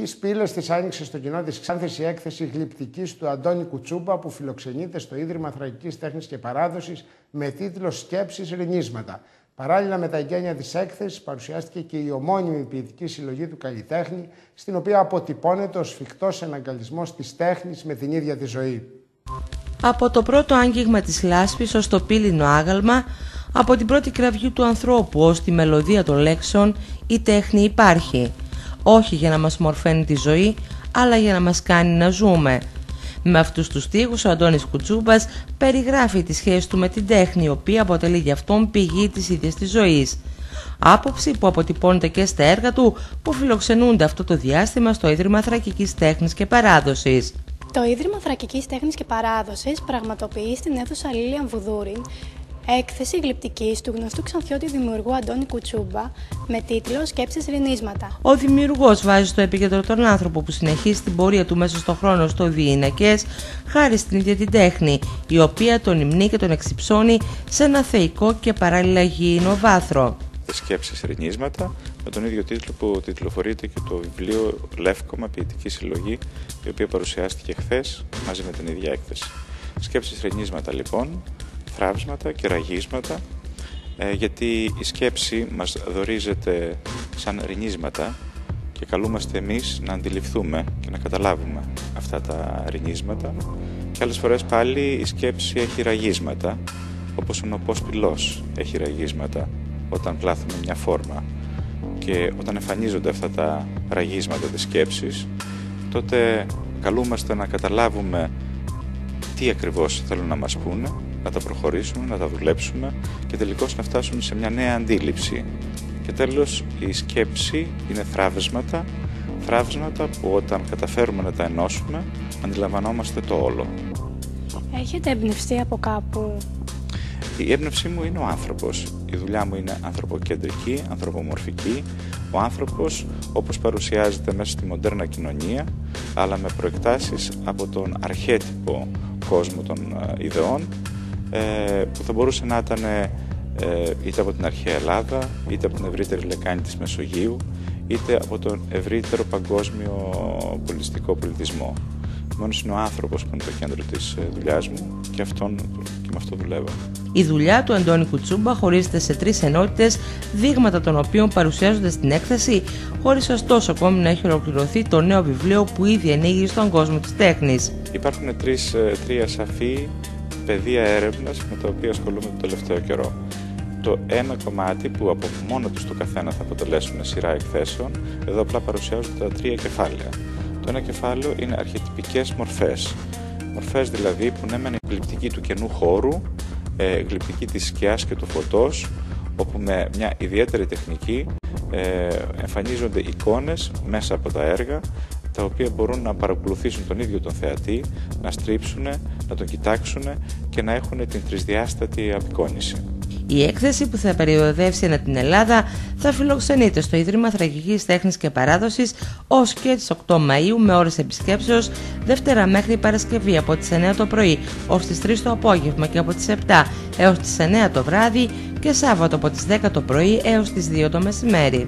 Τις πύλες της άνοιξε στο κοινό της Ξάνθης η έκθεση γλυπτικής του Αντώνη Κουτσούμπα, που φιλοξενείται στο Ίδρυμα Θρακικής Τέχνης και Παράδοσης με τίτλο «Σκέψεις Ρηνίσματα». Παράλληλα με τα εγγένεια της έκθεσης παρουσιάστηκε και η ομώνυμη ποιητική συλλογή του καλλιτέχνη, στην οποία αποτυπώνεται ο σφιχτός εναγκαλισμός της τέχνης με την ίδια τη ζωή. Από το πρώτο άγγιγμα της λάσπης ως το πύληνο άγαλμα, από την πρώτη κραυγή του ανθρώπου ως τη μελωδία των λέξεων, η τέχνη υπάρχει. Όχι για να μας μορφαίνει τη ζωή, αλλά για να μας κάνει να ζούμε. Με αυτούς τους στίχους ο Αντώνης Κουτσούμπας περιγράφει τη σχέση του με την τέχνη, η οποία αποτελεί για αυτόν πηγή της ίδιας της ζωής. Άποψη που αποτυπώνεται και στα έργα του, που φιλοξενούνται αυτό το διάστημα στο Ίδρυμα Θρακικής Τέχνης και Παράδοσης. Το Ίδρυμα Θρακικής Τέχνης και Παράδοσης πραγματοποιεί στην αίθουσα Λίλιαν Βουδούρη έκθεση γλυπτικής του γνωστού ξανθιώτη δημιουργού Αντώνη Κουτσούμπα με τίτλο «Σκέψεις Ρηνίσματα». Ο δημιουργός βάζει στο επίκεντρο τον άνθρωπο που συνεχίζει την πορεία του μέσα στον χρόνο στο διηνακές, χάρη στην ίδια την τέχνη, η οποία τον υμνεί και τον εξυψώνει σε ένα θεϊκό και παράλληλα γήινο βάθρο. Σκέψεις Ρηνίσματα, με τον ίδιο τίτλο που τιτλοφορείται και το βιβλίο Λεύκομα, ποιητική συλλογή, η οποία παρουσιάστηκε χθες μαζί με την ίδια έκθεση. Σκέψεις Ρηνίσματα λοιπόν, θραύσματα και ραγίσματα, γιατί η σκέψη μας δορίζεται σαν ρηνίσματα και καλούμαστε εμείς να αντιληφθούμε και να καταλάβουμε αυτά τα ρηνίσματα, και άλλες φορές πάλι η σκέψη έχει ραγίσματα, όπως ο νοπός πυλός έχει ραγίσματα όταν πλάθουμε μια φόρμα, και όταν εμφανίζονται αυτά τα ραγίσματα της σκέψης, τότε καλούμαστε να καταλάβουμε τι ακριβώς θέλουν να μας πούνε, να τα προχωρήσουμε, να τα δουλέψουμε και τελικώς να φτάσουμε σε μια νέα αντίληψη. Και τέλος, η σκέψη είναι θραύσματα που όταν καταφέρουμε να τα ενώσουμε, αντιλαμβανόμαστε το όλο. Έχετε εμπνευστεί από κάπου? Η έμπνευσή μου είναι ο άνθρωπος. Η δουλειά μου είναι ανθρωποκεντρική, ανθρωπομορφική. Ο άνθρωπος όπως παρουσιάζεται μέσα στη μοντέρνα κοινωνία, αλλά με προεκτάσεις από τον αρχέτυπο κόσμο των ιδεών, που θα μπορούσε να ήταν είτε από την αρχαία Ελλάδα, είτε από την ευρύτερη λεκάνη της Μεσογείου, είτε από τον ευρύτερο παγκόσμιο πολιτιστικό πολιτισμό. Μόνος είναι ο άνθρωπος που είναι το κέντρο της δουλειάς μου, και με αυτό δουλεύω. Η δουλειά του Αντώνη Κουτσούμπα χωρίζεται σε 3 ενότητες, δείγματα των οποίων παρουσιάζονται στην έκθεση, χωρίς ωστόσο ακόμη να έχει ολοκληρωθεί το νέο βιβλίο που ήδη ανοίγει στον κόσμο της τέχνης. Υπάρχουν 3 σαφή πεδία έρευνας με τα οποία ασχολούμαι τον τελευταίο καιρό. Το ένα κομμάτι που από μόνο τους το καθένα θα αποτελέσουν σειρά εκθέσεων, εδώ απλά παρουσιάζονται τα 3 κεφάλαια. Το ένα κεφάλαιο είναι αρχετυπικές μορφές. Μορφές δηλαδή που ναι μεν είναι γλυπτική του καινού χώρου, γλυπτική της σκιάς και του φωτός, όπου με μια ιδιαίτερη τεχνική εμφανίζονται εικόνες μέσα από τα έργα, τα οποία μπορούν να παρακολουθήσουν τον ίδιο τον θεατή, να στρίψουν, να τον κοιτάξουν και να έχουν την τρισδιάστατη απεικόνηση. Η έκθεση, που θα περιοδεύσει ανά την Ελλάδα, θα φιλοξενείται στο Ίδρυμα Θρακικής Τέχνης και Παράδοσης ως και τις 8 Μαΐου με ώρες επισκέψεως, Δευτέρα μέχρι Παρασκευή από τις 9 το πρωί ως τις 3 το απόγευμα και από τις 7 έως τις 9 το βράδυ, και Σάββατο από τις 10 το πρωί έως τις 2 το μεσημέρι.